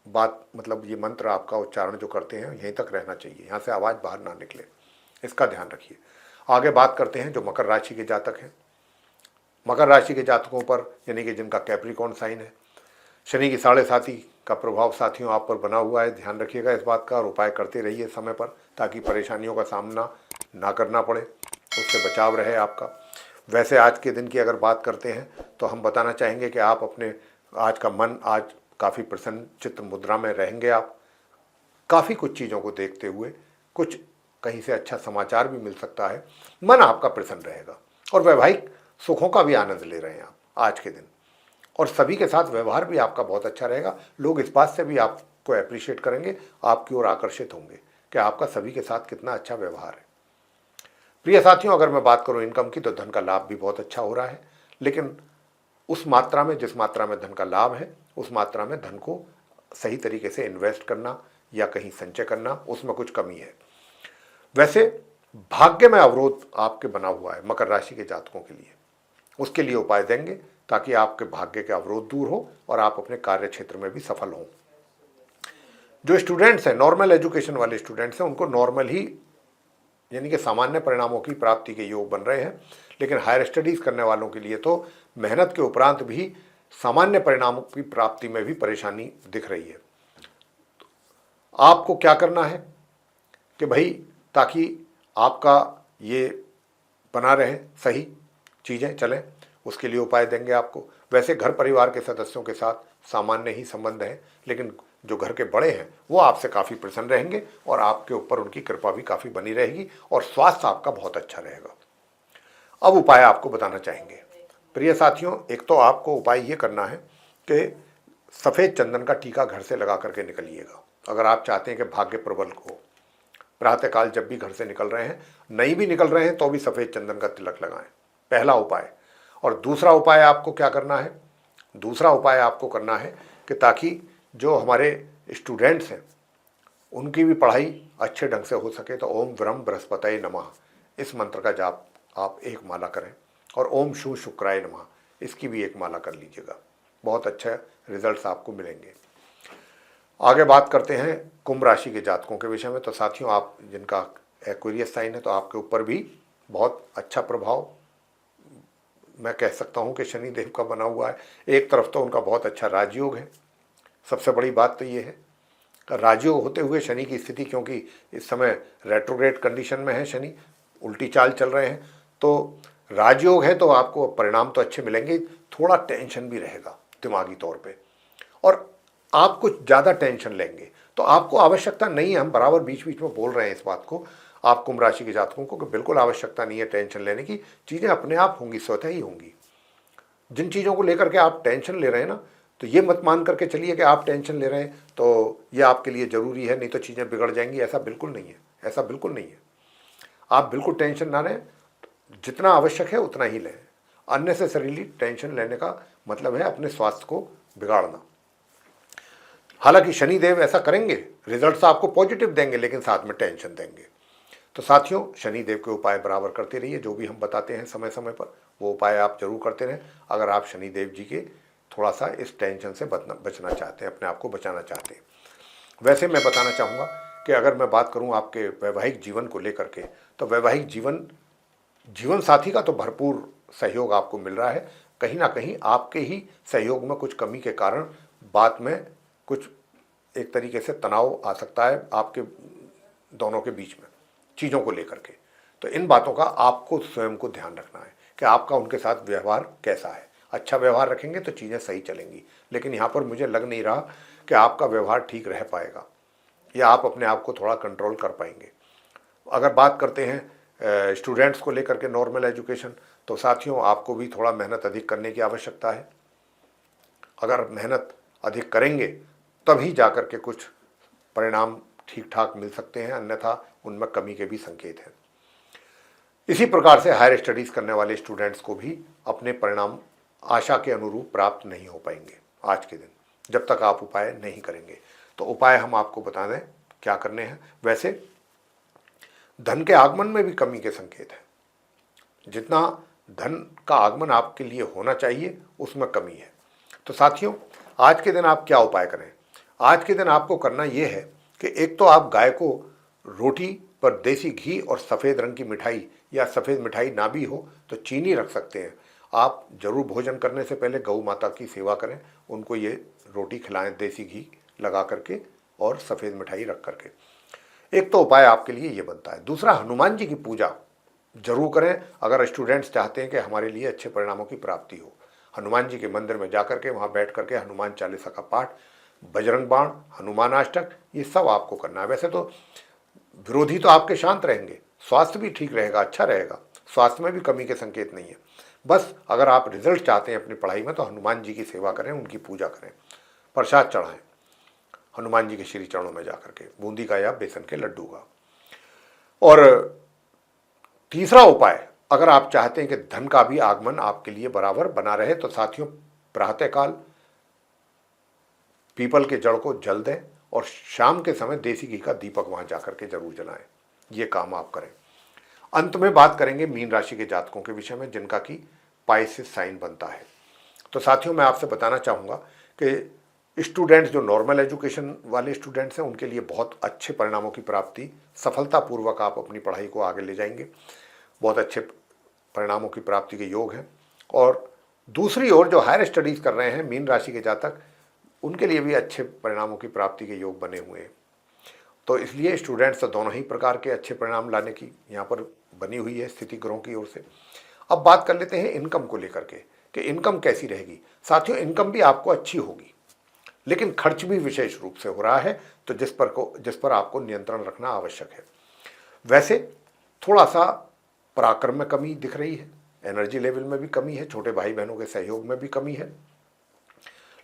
बात, मतलब ये मंत्र आपका उच्चारण जो करते हैं यहीं तक रहना चाहिए, यहाँ से आवाज़ बाहर ना निकले, इसका ध्यान रखिए। आगे बात करते हैं जो मकर राशि के जातक हैं। मकर राशि के जातकों पर, यानी कि जिनका कैप्रिकॉर्न साइन है, शनि की 7.5 का प्रभाव साथियों आप पर बना हुआ है। ध्यान रखिएगा इस बात का और उपाय करते रहिए समय पर, ताकि परेशानियों का सामना ना करना पड़े, उससे बचाव रहे आपका। वैसे आज के दिन की अगर बात करते हैं तो हम बताना चाहेंगे कि आप अपने आज का मन आज काफ़ी प्रसन्न चित्त मुद्रा में रहेंगे। आप काफ़ी कुछ चीज़ों को देखते हुए कुछ कहीं से अच्छा समाचार भी मिल सकता है, मन आपका प्रसन्न रहेगा और वैवाहिक सुखों का भी आनंद ले रहे हैं आप आज के दिन, और सभी के साथ व्यवहार भी आपका बहुत अच्छा रहेगा। लोग इस बात से भी आपको अप्रिशिएट करेंगे, आपकी ओर आकर्षित होंगे कि आपका सभी के साथ कितना अच्छा व्यवहार है। प्रिय साथियों, अगर मैं बात करूं इनकम की तो धन का लाभ भी बहुत अच्छा हो रहा है, लेकिन उस मात्रा में, जिस मात्रा में धन का लाभ है उस मात्रा में धन को सही तरीके से इन्वेस्ट करना, या कहीं संचय करना, उसमें कुछ कमी है। वैसे भाग्य में अवरोध आपके बना हुआ है मकर राशि के जातकों के लिए, उसके लिए उपाय देंगे ताकि आपके भाग्य के अवरोध दूर हो और आप अपने कार्य क्षेत्र में भी सफल हों। जो स्टूडेंट्स हैं, नॉर्मल एजुकेशन वाले स्टूडेंट्स हैं, उनको नॉर्मल ही यानी कि सामान्य परिणामों की प्राप्ति के योग बन रहे हैं, लेकिन हायर स्टडीज करने वालों के लिए तो मेहनत के उपरांत भी सामान्य परिणामों की प्राप्ति में भी परेशानी दिख रही है। आपको क्या करना है कि भाई, ताकि आपका ये बना रहे, सही चीज़ें चलें, उसके लिए उपाय देंगे आपको। वैसे घर परिवार के सदस्यों के साथ सामान्य ही संबंध हैं, लेकिन जो घर के बड़े हैं वो आपसे काफ़ी प्रसन्न रहेंगे और आपके ऊपर उनकी कृपा भी काफ़ी बनी रहेगी और स्वास्थ्य आपका बहुत अच्छा रहेगा। अब उपाय आपको बताना चाहेंगे प्रिय साथियों। एक तो आपको उपाय ये करना है कि सफ़ेद चंदन का टीका घर से लगा करके निकलिएगा। अगर आप चाहते हैं कि भाग्य प्रबल हो, प्रातःकाल जब भी घर से निकल रहे हैं, नहीं भी निकल रहे हैं तो भी सफ़ेद चंदन का तिलक लगाएं, पहला उपाय। और दूसरा उपाय आपको क्या करना है? दूसरा उपाय आपको करना है कि ताकि जो हमारे स्टूडेंट्स हैं उनकी भी पढ़ाई अच्छे ढंग से हो सके, तो ओम व्रम बृहस्पतये नमः इस मंत्र का जाप आप एक माला करें और ओम शू शुक्राय नमः इसकी भी एक माला कर लीजिएगा। बहुत अच्छे रिजल्ट्स आपको मिलेंगे। आगे बात करते हैं कुंभ राशि के जातकों के विषय में। तो साथियों, आप जिनका एक्वेरियस साइन है तो आपके ऊपर भी बहुत अच्छा प्रभाव मैं कह सकता हूं कि शनि देव का बना हुआ है। एक तरफ तो उनका बहुत अच्छा राजयोग है, सबसे बड़ी बात तो ये है राजयोग होते हुए शनि की स्थिति, क्योंकि इस समय रेट्रोग्रेड कंडीशन में है शनि, उल्टी चाल चल रहे हैं, तो राजयोग है तो आपको परिणाम तो अच्छे मिलेंगे, थोड़ा टेंशन भी रहेगा दिमागी तौर पे और आप कुछ ज़्यादा टेंशन लेंगे। तो आपको आवश्यकता नहीं है, हम बराबर बीच बीच में बोल रहे हैं इस बात को आप कुंभ राशि के जातकों को कि बिल्कुल आवश्यकता नहीं है टेंशन लेने की, चीज़ें अपने आप होंगी, स्वतः ही होंगी। जिन चीज़ों को लेकर के आप टेंशन ले रहे हैं ना, तो ये मत मान करके चलिए कि आप टेंशन ले रहे हैं तो ये आपके लिए ज़रूरी है, नहीं तो चीज़ें बिगड़ जाएंगी। ऐसा बिल्कुल नहीं है, ऐसा बिल्कुल नहीं है। आप बिल्कुल टेंशन ना लें, जितना आवश्यक है उतना ही लें। अननेसेसरीली टेंशन लेने का मतलब है अपने स्वास्थ्य को बिगाड़ना। हालांकि शनिदेव ऐसा करेंगे, रिजल्ट्स आपको पॉजिटिव देंगे, लेकिन साथ में टेंशन देंगे। तो साथियों, शनिदेव के उपाय बराबर करते रहिए, जो भी हम बताते हैं समय समय पर वो उपाय आप जरूर करते रहें, अगर आप शनिदेव जी के थोड़ा सा इस टेंशन से बचना चाहते हैं, अपने आप को बचाना चाहते हैं। वैसे मैं बताना चाहूँगा कि अगर मैं बात करूँ आपके वैवाहिक जीवन को लेकर के, तो वैवाहिक जीवन साथी का तो भरपूर सहयोग आपको मिल रहा है। कहीं ना कहीं आपके ही सहयोग में कुछ कमी के कारण बात में कुछ एक तरीके से तनाव आ सकता है आपके दोनों के बीच में चीज़ों को लेकर के। तो इन बातों का आपको स्वयं को ध्यान रखना है कि आपका उनके साथ व्यवहार कैसा है। अच्छा व्यवहार रखेंगे तो चीज़ें सही चलेंगी, लेकिन यहाँ पर मुझे लग नहीं रहा कि आपका व्यवहार ठीक रह पाएगा या आप अपने आप को थोड़ा कंट्रोल कर पाएंगे। अगर बात करते हैं स्टूडेंट्स को लेकर के नॉर्मल एजुकेशन, तो साथियों आपको भी थोड़ा मेहनत अधिक करने की आवश्यकता है। अगर मेहनत अधिक करेंगे तभी जा कर के कुछ परिणाम ठीक ठाक मिल सकते हैं, अन्यथा उनमें कमी के भी संकेत हैं। इसी प्रकार से हायर स्टडीज़ करने वाले स्टूडेंट्स को भी अपने परिणाम आशा के अनुरूप प्राप्त नहीं हो पाएंगे आज के दिन, जब तक आप उपाय नहीं करेंगे। तो उपाय हम आपको बता दें क्या करने हैं। वैसे धन के आगमन में भी कमी के संकेत हैं, जितना धन का आगमन आपके लिए होना चाहिए उसमें कमी है। तो साथियों, आज के दिन आप क्या उपाय करें? आज के दिन आपको करना यह है कि एक तो आप गाय को रोटी पर देसी घी और सफ़ेद रंग की मिठाई, या सफ़ेद मिठाई ना भी हो तो चीनी रख सकते हैं। आप जरूर भोजन करने से पहले गौ माता की सेवा करें, उनको ये रोटी खिलाएं देसी घी लगा करके और सफ़ेद मिठाई रख करके। एक तो उपाय आपके लिए ये बनता है। दूसरा, हनुमान जी की पूजा जरूर करें अगर स्टूडेंट्स चाहते हैं कि हमारे लिए अच्छे परिणामों की प्राप्ति हो। हनुमान जी के मंदिर में जाकर के वहाँ बैठ करके हनुमान चालीसा का पाठ, बजरंग बाण, हनुमान अष्टक, ये सब आपको करना है। वैसे तो विरोधी तो आपके शांत रहेंगे, स्वास्थ्य भी ठीक रहेगा, अच्छा रहेगा, स्वास्थ्य में भी कमी के संकेत नहीं है। बस अगर आप रिजल्ट चाहते हैं अपनी पढ़ाई में तो हनुमान जी की सेवा करें, उनकी पूजा करें, प्रसाद चढ़ाएं हनुमान जी के श्री चरणों में जाकर के, बूंदी का या बेसन के लड्डू का। और तीसरा उपाय, अगर आप चाहते हैं कि धन का भी आगमन आपके लिए बराबर बना रहे, तो साथियों प्रातःकाल पीपल के जड़ को जल दें और शाम के समय देसी घी का दीपक वहां जाकर के जरूर जलाएं। ये काम आप करें। अंत में बात करेंगे मीन राशि के जातकों के विषय में जिनका कि पाइसेस साइन बनता है। तो साथियों, मैं आपसे बताना चाहूँगा कि स्टूडेंट्स जो नॉर्मल एजुकेशन वाले स्टूडेंट्स हैं उनके लिए बहुत अच्छे परिणामों की प्राप्ति, सफलतापूर्वक आप अपनी पढ़ाई को आगे ले जाएंगे, बहुत अच्छे परिणामों की प्राप्ति के योग हैं। और दूसरी ओर जो हायर स्टडीज़ कर रहे हैं मीन राशि के जातक, उनके लिए भी अच्छे परिणामों की प्राप्ति के योग बने हुए हैं। तो इसलिए स्टूडेंट्स दोनों ही प्रकार के अच्छे परिणाम लाने की यहाँ पर बनी हुई है स्थिति ग्रहों की ओर से। अब बात कर लेते हैं इनकम को लेकर के कि इनकम कैसी रहेगी। साथियों, इनकम भी आपको अच्छी होगी, लेकिन खर्च भी विशेष रूप से हो रहा है, तो जिस पर आपको नियंत्रण रखना आवश्यक है। वैसे थोड़ा सा पराक्रम में कमी दिख रही है, एनर्जी लेवल में भी कमी है, छोटे भाई बहनों के सहयोग में भी कमी है,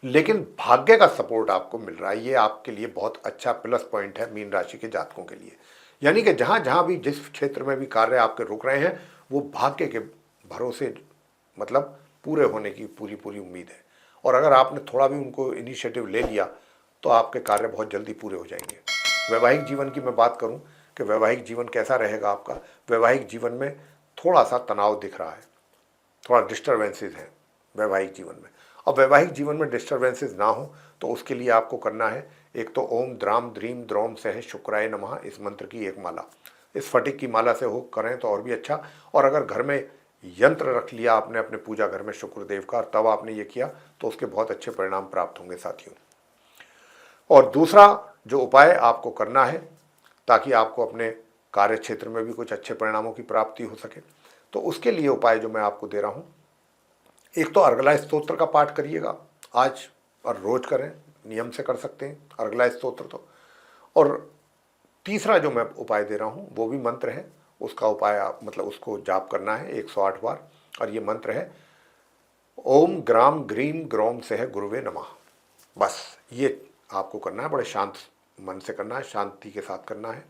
लेकिन भाग्य का सपोर्ट आपको मिल रहा है। ये आपके लिए बहुत अच्छा प्लस पॉइंट है मीन राशि के जातकों के लिए। यानी कि जहाँ जहाँ भी जिस क्षेत्र में भी कार्य आपके रुक रहे हैं वो भाग्य के भरोसे मतलब पूरे होने की पूरी पूरी उम्मीद है। और अगर आपने थोड़ा भी उनको इनिशिएटिव ले लिया तो आपके कार्य बहुत जल्दी पूरे हो जाएंगे। वैवाहिक जीवन की मैं बात करूं कि वैवाहिक जीवन कैसा रहेगा आपका। वैवाहिक जीवन में थोड़ा सा तनाव दिख रहा है, थोड़ा डिस्टर्बेंसेस हैं वैवाहिक जीवन में। अब वैवाहिक जीवन में डिस्टर्बेंसेस ना हो तो उसके लिए आपको करना है, एक तो ओम द्राम द्रीम द्रोम सह शुक्राय नमः इस मंत्र की एक माला, इस फटिक की माला से हो करें तो और भी अच्छा। और अगर घर में यंत्र रख लिया आपने अपने पूजा घर में शुक्रदेव का, तब आपने ये किया तो उसके बहुत अच्छे परिणाम प्राप्त होंगे साथियों। और दूसरा जो उपाय आपको करना है ताकि आपको अपने कार्य क्षेत्र में भी कुछ अच्छे परिणामों की प्राप्ति हो सके, तो उसके लिए उपाय जो मैं आपको दे रहा हूँ, एक तो अर्गला स्तोत्र का पाठ करिएगा आज और रोज करें, नियम से कर सकते हैं अर्गला स्तोत्र तो। और तीसरा जो मैं उपाय दे रहा हूँ वो भी मंत्र है, उसका उपाय मतलब उसको जाप करना है 108 बार। और ये मंत्र है ओम ग्राम ग्रीम ग्रोम सह गुरुवे नमः। बस ये आपको करना है, बड़े शांत मन से करना है, शांति के साथ करना है,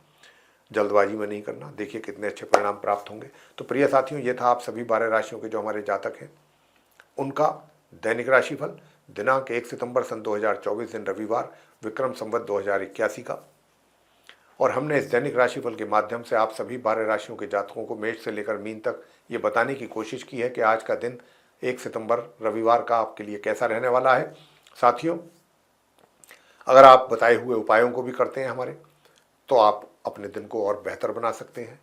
जल्दबाजी में नहीं करना। देखिए कितने अच्छे परिणाम प्राप्त होंगे। तो प्रिय साथियों, ये था आप सभी 12 राशियों के जो हमारे जातक हैं उनका दैनिक राशिफल दिनांक 1 सितंबर सन 2024 दिन रविवार विक्रम संवत 2081 का। और हमने इस दैनिक राशिफल के माध्यम से आप सभी 12 राशियों के जातकों को मेष से लेकर मीन तक ये बताने की कोशिश की है कि आज का दिन 1 सितंबर रविवार का आपके लिए कैसा रहने वाला है। साथियों, अगर आप बताए हुए उपायों को भी करते हैं हमारे, तो आप अपने दिन को और बेहतर बना सकते हैं।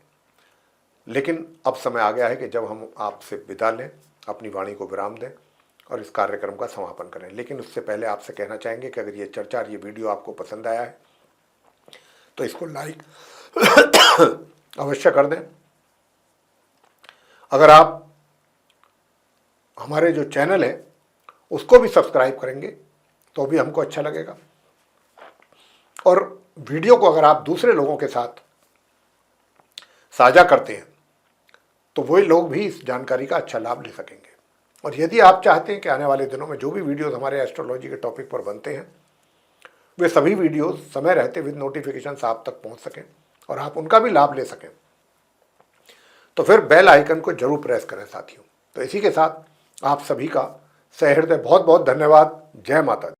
लेकिन अब समय आ गया है कि जब हम आपसे विदा लें, अपनी वाणी को विराम दें और इस कार्यक्रम का समापन करें। लेकिन उससे पहले आपसे कहना चाहेंगे कि अगर ये चर्चा और ये वीडियो आपको पसंद आया है तो इसको लाइक अवश्य कर दें। अगर आप हमारे जो चैनल है उसको भी सब्सक्राइब करेंगे तो भी हमको अच्छा लगेगा। और वीडियो को अगर आप दूसरे लोगों के साथ साझा करते हैं तो वही लोग भी इस जानकारी का अच्छा लाभ ले सकेंगे। और यदि आप चाहते हैं कि आने वाले दिनों में जो भी वीडियोस हमारे एस्ट्रोलॉजी के टॉपिक पर बनते हैं वे सभी वीडियोस समय रहते विद नोटिफिकेशंस आप तक पहुंच सकें और आप उनका भी लाभ ले सकें, तो फिर बेल आइकन को जरूर प्रेस करें साथियों। तो इसी के साथ आप सभी का सहृदय बहुत बहुत धन्यवाद। जय माता दी।